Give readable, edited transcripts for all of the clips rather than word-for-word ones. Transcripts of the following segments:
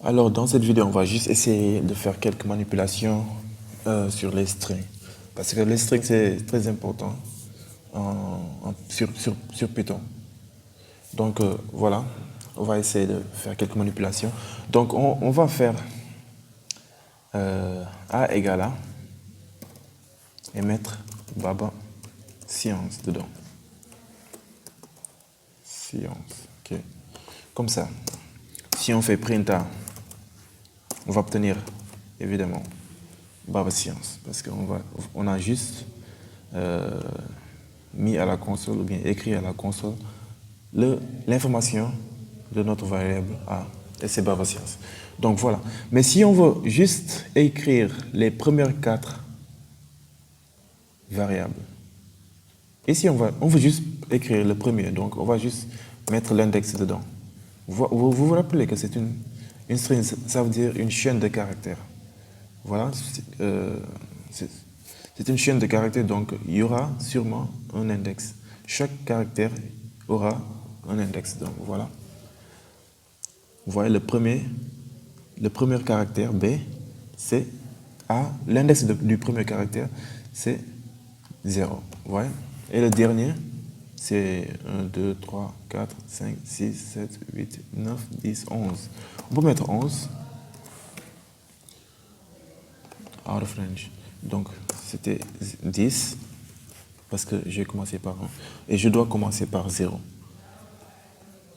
Alors, dans cette vidéo, on va juste essayer de faire quelques manipulations sur les strings. Parce que les strings, c'est très important sur Python. Donc, voilà, on va essayer de faire quelques manipulations. Donc, on va faire A égale A et mettre Baba Science dedans. Science, ok. Comme ça. Si on fait print A, on va obtenir évidemment Baba Science parce qu'on a juste mis à la console ou bien écrit à la console l'information de notre variable A et c'est Baba Science. Donc voilà. Mais si on veut juste écrire les premières 4 variables, ici on veut juste écrire le premier, donc on va juste mettre l'index dedans. Vous rappelez que c'est une string, ça veut dire une chaîne de caractères. Voilà, c'est une chaîne de caractères, donc il y aura sûrement un index. Chaque caractère aura un index, donc voilà. Vous voyez le premier caractère B, c'est A, l'index du premier caractère, c'est 0. Vous voyez? Et le dernier, c'est 1, 2, 3, 4, 5, 6, 7, 8, 9, 10, 11. On peut mettre 11. Out of range. Donc, c'était 10, parce que j'ai commencé par 1. Et je dois commencer par 0.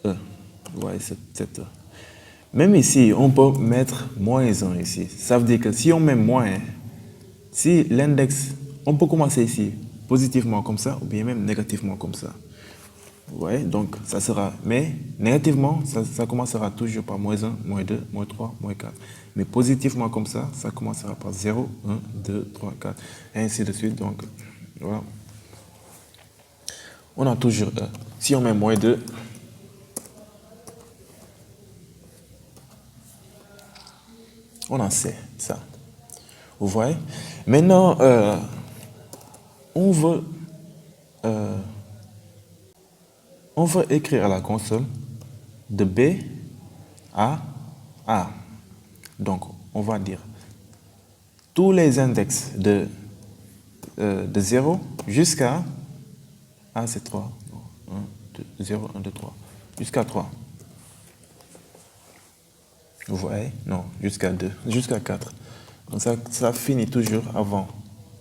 E. Vous voyez cette E. Même ici, on peut mettre moins 1 ici. Ça veut dire que si on met moins, si l'index, on peut commencer ici positivement comme ça, ou bien même négativement comme ça. Vous voyez, donc ça sera, mais négativement, ça commencera toujours par moins 1, moins 2, moins 3, moins 4. Mais positivement comme ça commencera par 0, 1, 2, 3, 4, et ainsi de suite. Donc, voilà. On a toujours E. Si on met moins 2, on a C, ça. Vous voyez? Maintenant, on veut écrire à la console de B à A. Donc, on va dire tous les index de 0 jusqu'à A, c'est 3. 1, 2, 0, 1, 2, 3. Jusqu'à 3. Vous voyez? Non, jusqu'à 2, jusqu'à 4. Donc, ça finit toujours avant.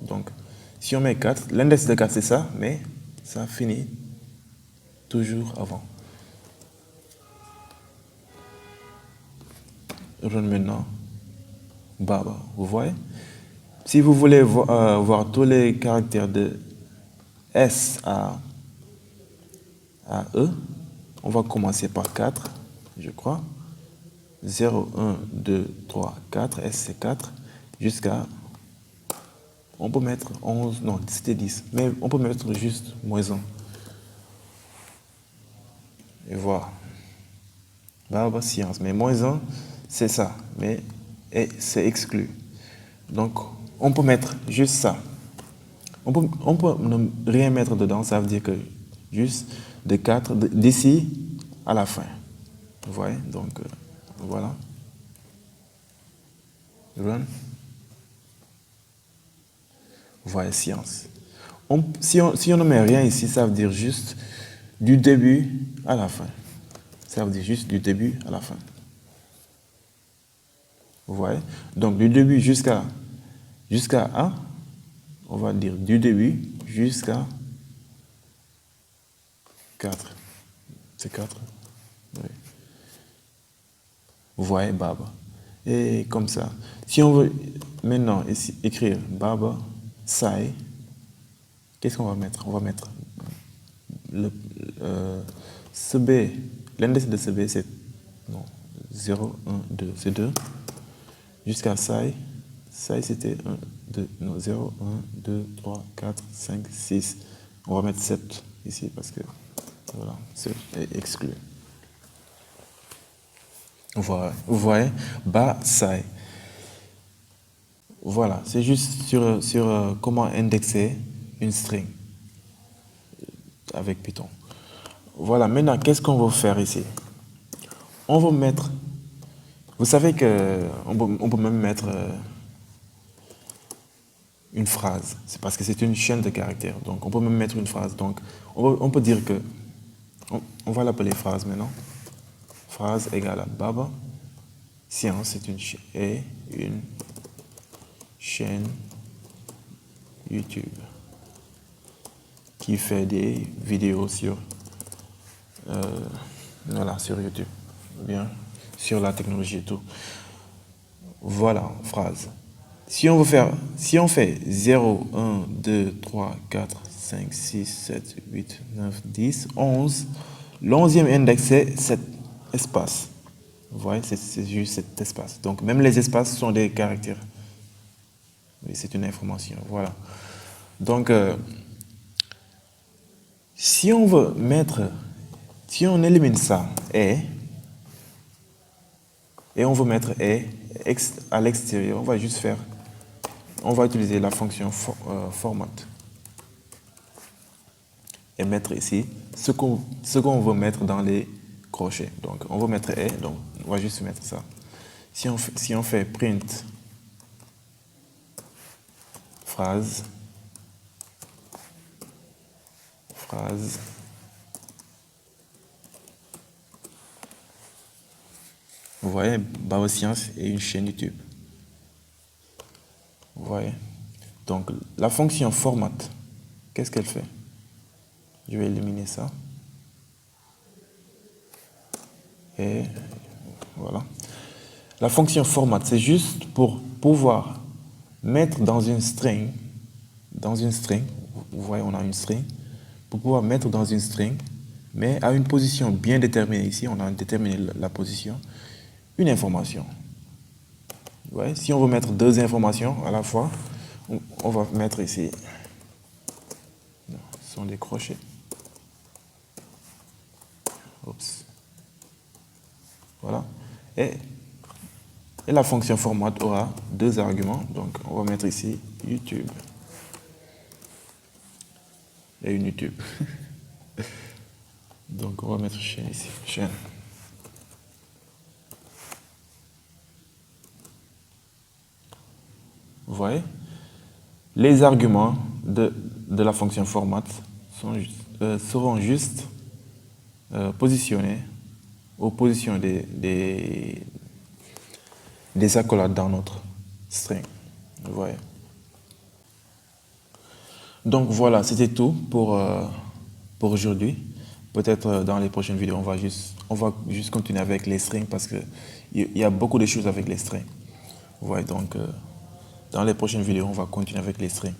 Donc, si on met 4, l'index de 4, c'est ça, mais ça finit toujours avant. Run maintenant. Baba, vous voyez? Si vous voulez voir tous les caractères de S à E, on va commencer par 4, je crois. 0, 1, 2, 3, 4, S c'est 4, jusqu'à, on peut mettre 11, non, c'était 10, mais on peut mettre juste moins 1. Et voilà. Baba Science, mais moins 1, c'est ça, mais c'est exclu. Donc, on peut mettre juste ça. On peut ne rien mettre dedans, ça veut dire que juste de 4, d'ici à la fin. Vous voyez? Donc, voilà. Run. Vous voyez, science. Si on ne met rien ici, ça veut dire juste du début à la fin. Ça veut dire juste du début à la fin. Vous voyez? Donc, du début jusqu'à A, on va dire du début jusqu'à 4. C'est 4. Oui. Vous voyez, Baba. Et comme ça. Si on veut maintenant écrire Baba, Sai, qu'est-ce qu'on va mettre? On va mettre ce B. L'index de ce B, c'est 0, 1, 2, c'est 2. Jusqu'à Sai. Sai, c'était 1, 2, non, 0, 1, 2, 3, 4, 5, 6. On va mettre 7 ici parce que, voilà, c'est exclu. Voilà, vous voyez, Ba, Sai. Voilà, c'est juste sur comment indexer une string avec Python. Voilà, maintenant, qu'est-ce qu'on va faire ici? On va mettre Vous savez on peut même mettre une phrase. C'est parce que c'est une chaîne de caractères. Donc, on peut même mettre une phrase. Donc, on peut dire que... On va l'appeler phrase maintenant. Phrase égale à Baba. Science est une chaîne YouTube qui fait des vidéos sur sur YouTube, bien, sur la technologie et tout. Voilà, phrase. Si on fait 0, 1, 2, 3, 4, 5, 6, 7, 8, 9, 10, 11, l'11e index, c'est cet espace. Vous voyez, c'est juste cet espace. Donc, même les espaces sont des caractères. C'est une information, voilà. Donc, si on élimine ça, et on veut mettre à l'extérieur, on va utiliser la fonction format et mettre ici ce qu'on veut mettre dans les crochets. Donc, on veut mettre donc on va juste mettre ça. Si on fait print phrase, vous voyez, Baba Science est une chaîne YouTube. Vous voyez. Donc, la fonction format, qu'est-ce qu'elle fait? Je vais éliminer ça. Et voilà. La fonction format, c'est juste pour pouvoir mettre dans une string, vous voyez, on a une string, pour pouvoir mettre dans une string, mais à une position bien déterminée ici, on a déterminé la position, une information. Vous voyez, si on veut mettre deux informations à la fois, on va mettre ici, ce sont des crochets. Oups. Voilà. Et la fonction format aura deux arguments. Donc, on va mettre ici YouTube. Et une YouTube. Donc, on va mettre chaîne ici. Chaîne. Vous voyez? Les arguments de la fonction format seront juste positionnés aux positions des accolades dans notre string. Vous voyez. Donc voilà, c'était tout pour aujourd'hui. Peut-être dans les prochaines vidéos, on va juste continuer avec les strings parce qu'il y a beaucoup de choses avec les strings. Vous voyez, donc dans les prochaines vidéos, on va continuer avec les strings.